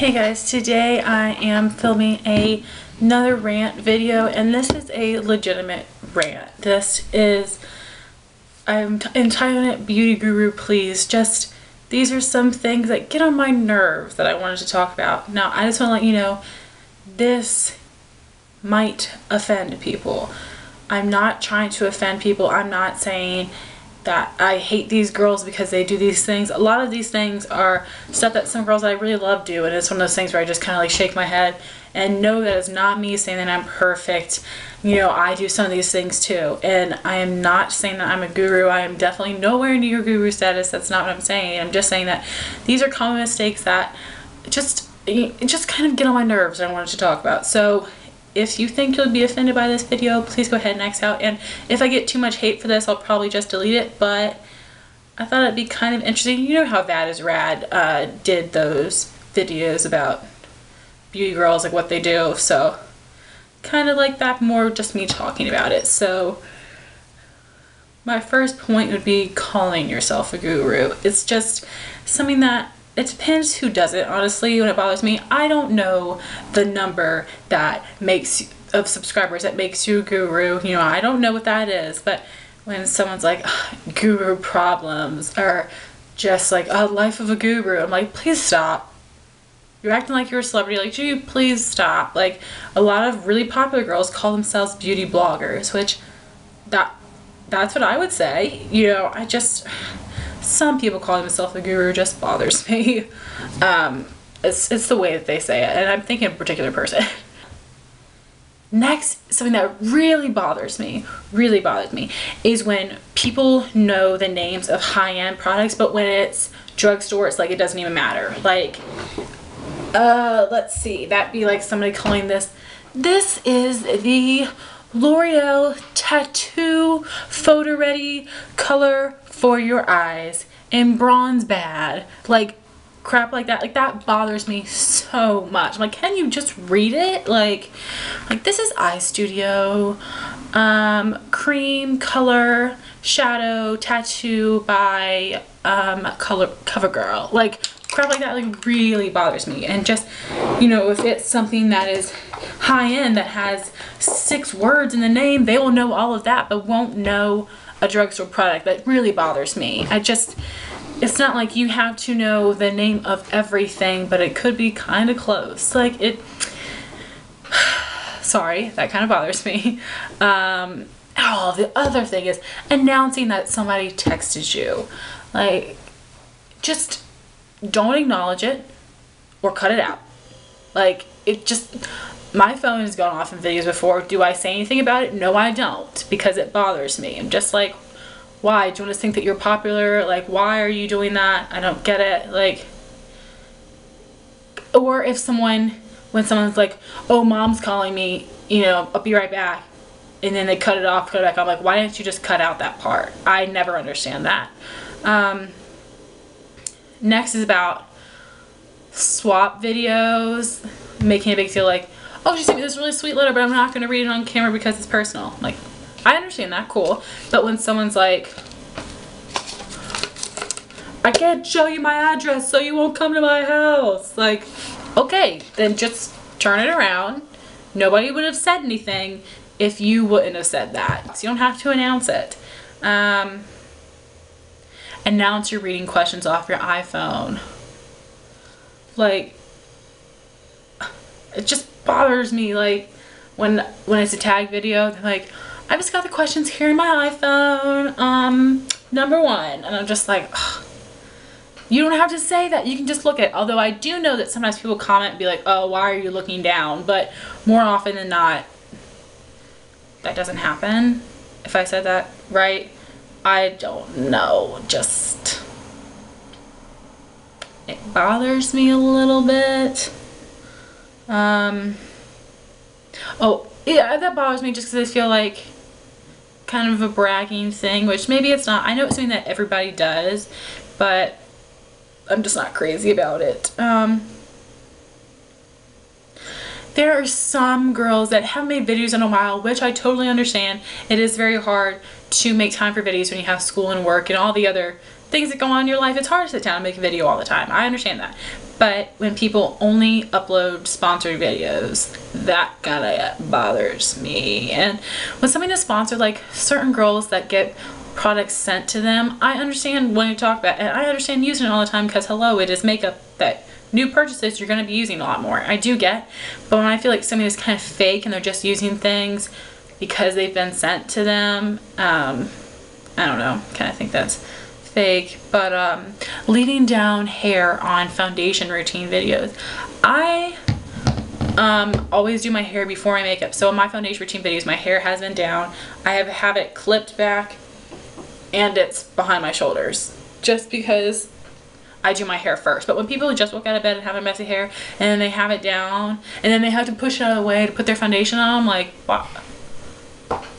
Hey guys, today I am filming another rant video, and this is a legitimate rant. I'm entitling it Beauty Guru Please. These are some things that get on my nerves that I wanted to talk about. Now, I just want to let you know, this might offend people. I'm not trying to offend people. I'm not saying that I hate these girls because they do these things. A lot of these things are stuff that some girls that I really love do, and it's one of those things where I just kind of like shake my head and know that it's not me saying that I'm perfect. You know, I do some of these things too, and I am not saying that I'm a guru. I am definitely nowhere near guru status. That's not what I'm saying. I'm just saying that these are common mistakes that just kind of get on my nerves and I wanted to talk about. So if you think you'll be offended by this video, please go ahead and X out. And if I get too much hate for this, I'll probably just delete it. But I thought it'd be kind of interesting. You know how That Is Rad did those videos about beauty girls, like what they do. So kind of like that, more just me talking about it. So my first point would be calling yourself a guru. It's just something that, it depends who does it, honestly. When it bothers me, I don't know the number that of subscribers that makes you a guru. You know, I don't know what that is. But when someone's like, guru problems, or just like a life of a guru, I'm like, please stop. You're acting like you're a celebrity. Like, do you please stop? Like, a lot of really popular girls call themselves beauty bloggers, which that's what I would say. You know, some people calling themselves a guru just bothers me. It's the way that they say it, and I'm thinking of a particular person. Next, something that really bothers me, is when people know the names of high-end products, but when it's drugstore, it's like it doesn't even matter. Like, let's see, that'd be like somebody calling this is the L'Oreal Tattoo Photo Ready Color for Your Eyes in Bronze Bad. Like, crap like that. Like, that bothers me so much. I'm like, can you just read it? Like this is Eye Studio Cream Color Shadow Tattoo by CoverGirl. Like, crap like that, like, really bothers me. And just, you know, if it's something that is high-end that has 6 words in the name, they will know all of that, but won't know a drugstore product. That really bothers me. It's not like you have to know the name of everything, but it could be kind of close. Like, sorry, that kind of bothers me. The other thing is announcing that somebody texted you. Like, just don't acknowledge it or cut it out. Like, my phone has gone off in videos before. Do I say anything about it? No, I don't, because it bothers me. I'm just like, why? Do you want to think that you're popular? Like, why are you doing that? I don't get it. Like, or if when someone's like, oh, mom's calling me, you know, I'll be right back, and then they cut it off, cut it back. I'm like, why didn't you just cut out that part? I never understand that. Next is about swap videos, making a big deal like, oh, she sent me this really sweet letter, but I'm not going to read it on camera because it's personal. Like, I understand that, cool. But when someone's like, I can't show you my address so you won't come to my house. Like, okay, then just turn it around. Nobody would have said anything if you wouldn't have said that. So you don't have to announce it. Announce your reading questions off your iPhone. Like, it just bothers me. Like, when it's a tag video, they're like, I just got the questions here in my iPhone, number 1. And I'm just like, ugh. You don't have to say that. You can just look at it. Although I do know that sometimes people comment and be like, oh, why are you looking down? But more often than not, that doesn't happen. If I said that right, I don't know. Just, it bothers me a little bit. Oh, yeah, that bothers me just because I feel like kind of a bragging thing, which maybe it's not. I know it's something that everybody does, but I'm just not crazy about it. There are some girls that haven't made videos in a while, which I totally understand. It is very hard to make time for videos when you have school and work and all the other things that go on in your life. It's hard to sit down and make a video all the time. I understand that. But when people only upload sponsored videos, that kinda bothers me. And when somebody is sponsored, like certain girls that get products sent to them, I understand when you talk about it, and I understand using it all the time because hello, it is makeup that new purchases you're going to be using a lot more. I do get, but when I feel like somebody is kind of fake and they're just using things because they've been sent to them, I don't know, kind of think that's fake. But leading down hair on foundation routine videos, I always do my hair before my makeup. So in my foundation routine videos, my hair has been down. I have it clipped back and it's behind my shoulders just because I do my hair first. But when people just walk out of bed and have a messy hair and then they have it down and then they have to push it out of the way to put their foundation on, I'm like, why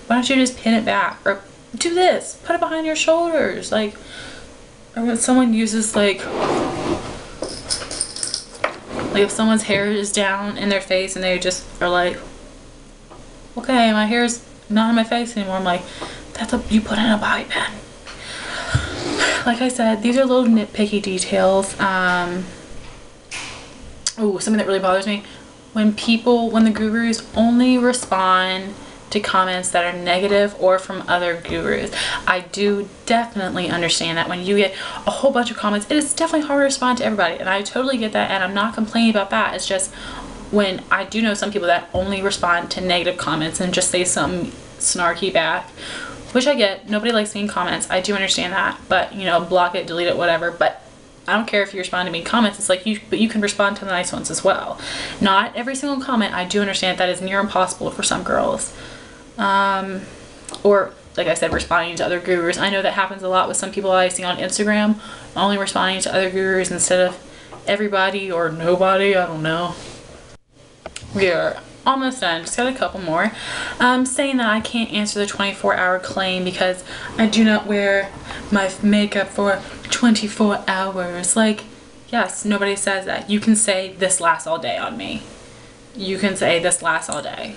don't you just pin it back or do this, put it behind your shoulders? Like, or when someone uses like if someone's hair is down in their face and they just are like, okay, my hair's not in my face anymore. I'm like, that's what you put in a bobby pin. Like I said, these are little nitpicky details. Oh, something that really bothers me. When the gurus only respond to comments that are negative or from other gurus. I do definitely understand that when you get a whole bunch of comments, it is definitely hard to respond to everybody. And I totally get that, and I'm not complaining about that. It's just when I do know some people that only respond to negative comments and just say something snarky back, which I get. Nobody likes seeing comments. I do understand that, but you know, block it, delete it, whatever. But I don't care if you respond to me comments. It's like but you can respond to the nice ones as well. Not every single comment. I do understand that is near impossible for some girls. Or like I said, responding to other gurus. I know that happens a lot with some people I see on Instagram, only responding to other gurus instead of everybody or nobody. I don't know. We are almost done. Just got a couple more. Saying that I can't answer the 24-hour claim because I do not wear my makeup for 24 hours. Like, yes, nobody says that. You can say this lasts all day on me. You can say this lasts all day.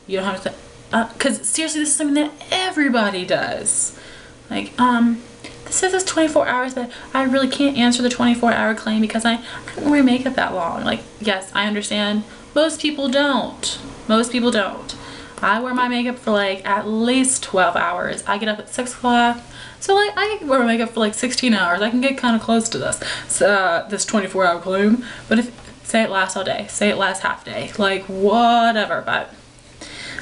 You don't have to, because seriously, this is something that everybody does. Like, this says it's 24 hours, but I really can't answer the 24-hour claim because I don't wear makeup that long. Like, yes, I understand. Most people don't. Most people don't. I wear my makeup for like at least 12 hours. I get up at 6 o'clock. So like, I can wear my makeup for like 16 hours. I can get kind of close to this. This 24-hour claim. But say it lasts all day. Say it lasts half day. Like, whatever, but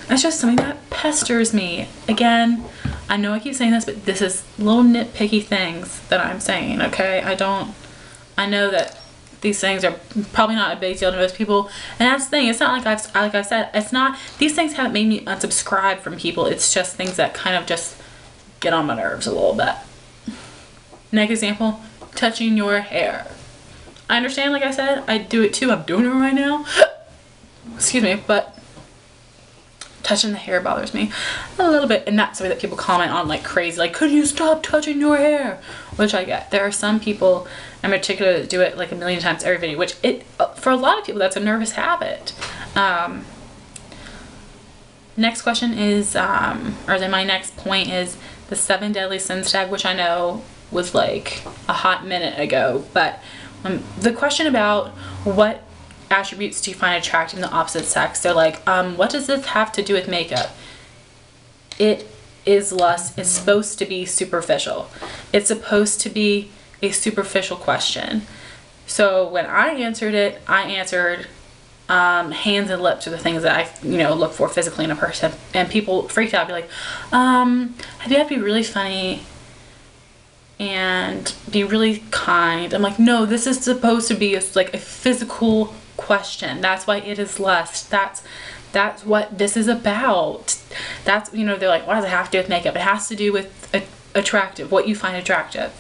it's just something that pesters me. Again, I know I keep saying this, but this is little nitpicky things that I'm saying, okay? I know that these things are probably not a big deal to most people, and that's the thing. It's not like I said, it's not, these things haven't made me unsubscribe from people. It's just things that kind of just get on my nerves a little bit. Next example, touching your hair. I understand, like I said, I do it too. I'm doing it right now. Excuse me, but touching the hair bothers me a little bit, and that's the way that people comment on like crazy, like, could you stop touching your hair? Which I get. There are some people in particular that do it like a million times every video, which for a lot of people that's a nervous habit. Next question is, or then my next point is the 7 deadly sins tag, which I know was like a hot minute ago, but the question about what attributes do you find attractive in the opposite sex, they're like, what does this have to do with makeup? It is lust. It's supposed to be superficial. It's supposed to be a superficial question. So when I answered it, I answered hands and lips are the things that I look for physically in a person, and people freaked out, be like, you have to be really funny and be really kind. I'm like, no, this is supposed to be like a physical question. That's why it is lust. That's what this is about. That's, they're like, what does it have to do with makeup? It has to do with attractive, what you find attractive.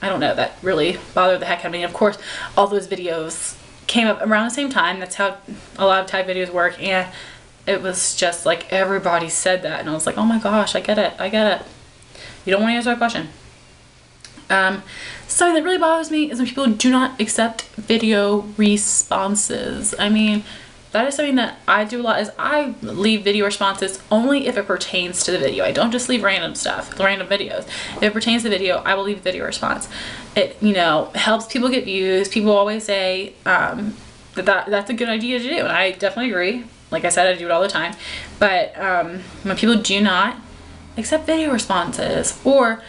I don't know, that really bothered the heck out of me. Of course, all those videos came up around the same time. That's how a lot of type videos work, and it was just like everybody said that, and I was like, oh my gosh, I get it. You don't want to answer that question. Something that really bothers me is when people do not accept video responses. I mean, that is something that I do a lot, is I leave video responses only if it pertains to the video. I don't just leave random stuff, random videos. If it pertains to the video, I will leave a video response. It, you know, helps people get views. People always say that's a good idea to do, and I definitely agree. Like I said, I do it all the time. But when people do not accept video responses, or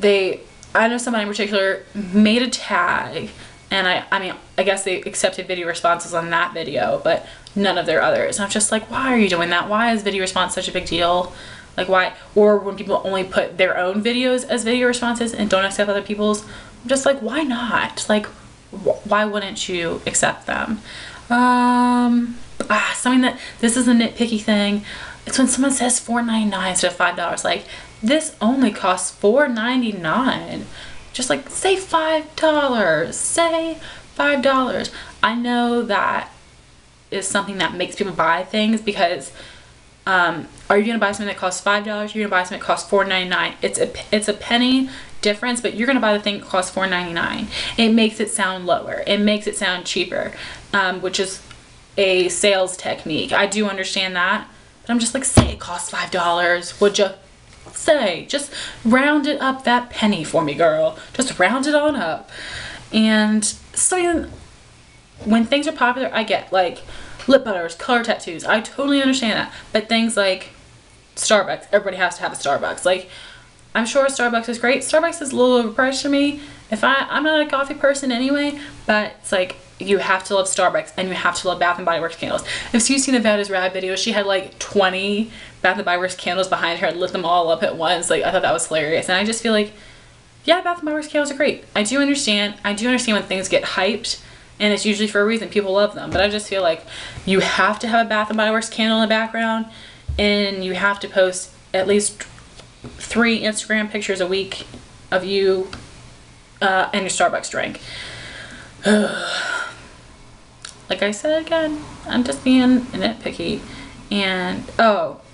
I know somebody in particular made a tag, and I mean, I guess they accepted video responses on that video, but none of their others. And I'm just like, why are you doing that? Why is video response such a big deal? Like, why? Or when people only put their own videos as video responses and don't accept other people's, I'm just like, why not? Like, why wouldn't you accept them? Something that, this is a nitpicky thing. It's when someone says $4.99 instead of $5. Like, this only costs $4.99. Just like, say $5. Say $5. I know that is something that makes people buy things, because are you gonna buy something that costs $5? You're gonna buy something that costs $4.99. It's a penny difference, but you're gonna buy the thing that costs $4.99. It makes it sound lower. It makes it sound cheaper, which is a sales technique. I do understand that, but I'm just like, say it costs $5. Would you? Say, just round it up that penny for me, girl. Just round it on up. And so when things are popular, I get like lip butters, color tattoos. I totally understand that. But things like Starbucks, everybody has to have a Starbucks. Like, I'm sure Starbucks is great. Starbucks is a little overpriced to me. I'm not a coffee person anyway, but it's like, you have to love Starbucks, and you have to love Bath & Body Works candles. If you've seen the That Is Rad video, she had like 20 Bath & Body Works candles behind her and lit them all up at once. Like, I thought that was hilarious. And I just feel like, yeah, Bath & Body Works candles are great. I do understand when things get hyped, and it's usually for a reason. People love them. But I just feel like you have to have a Bath & Body Works candle in the background, and you have to post at least 3 Instagram pictures a week of you and your Starbucks drink. Like I said again, I'm just being nitpicky. And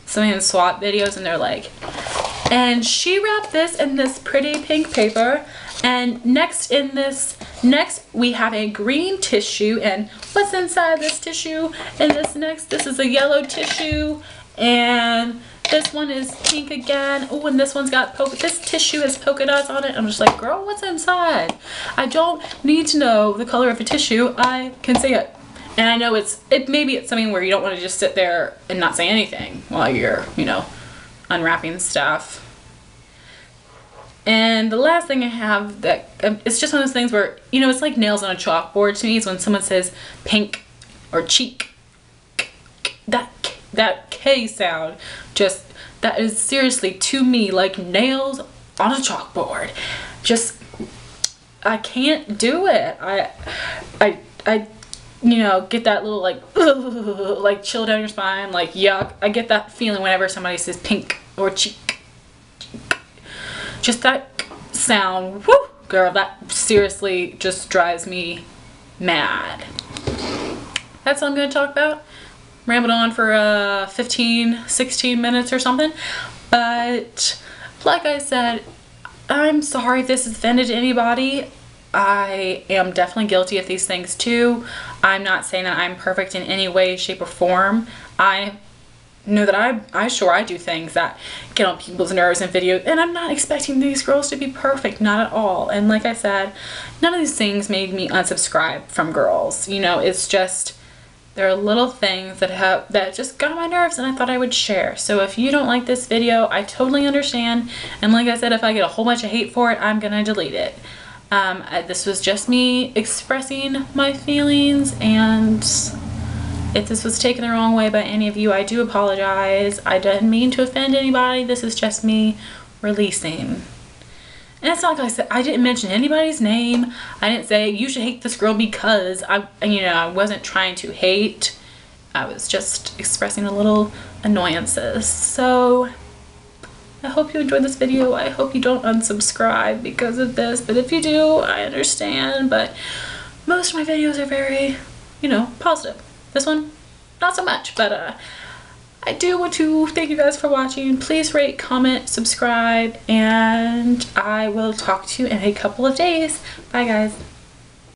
somebody in SWAT videos, and they're like, and she wrapped this in this pretty pink paper, and next we have a green tissue, and what's inside this tissue, and this is a yellow tissue, and this one is pink again. Oh, and this one's got this tissue has polka dots on it. I'm just like, girl, what's inside? I don't need to know the color of a tissue. I can see it. And I know maybe it's something where you don't want to just sit there and not say anything while you're, you know, unwrapping stuff. And the last thing I have that, it's just one of those things where, you know, it's like nails on a chalkboard to me, is when someone says pink or cheek. That K sound, just, that is seriously to me like nails on a chalkboard. Just, I can't do it. I you know, get that little like chill down your spine, like yuck. I get that feeling whenever somebody says pink or cheek. Just that sound, whoo, girl, that seriously just drives me mad. That's all I'm going to talk about. Rambled on for 15, 16 minutes or something. But like I said, I'm sorry if this has offended anybody. I am definitely guilty of these things too. I'm not saying that I'm perfect in any way, shape, or form. I know that I do things that get on people's nerves in videos, and I'm not expecting these girls to be perfect, not at all. And like I said, none of these things made me unsubscribe from girls. You know, it's just, there are little things that just got on my nerves, and I thought I would share. So if you don't like this video, I totally understand. And like I said, if I get a whole bunch of hate for it, I'm gonna delete it. This was just me expressing my feelings, and if this was taken the wrong way by any of you, I do apologize. I didn't mean to offend anybody. This is just me releasing. And it's not like I said, I didn't mention anybody's name. I didn't say you should hate this girl because I wasn't trying to hate. I was just expressing a little annoyances. So I hope you enjoyed this video. I hope you don't unsubscribe because of this, but if you do, I understand. But most of my videos are very, you know, positive. This one, not so much, but I do want to thank you guys for watching. Please rate, comment, subscribe, and I will talk to you in a couple of days. Bye, guys.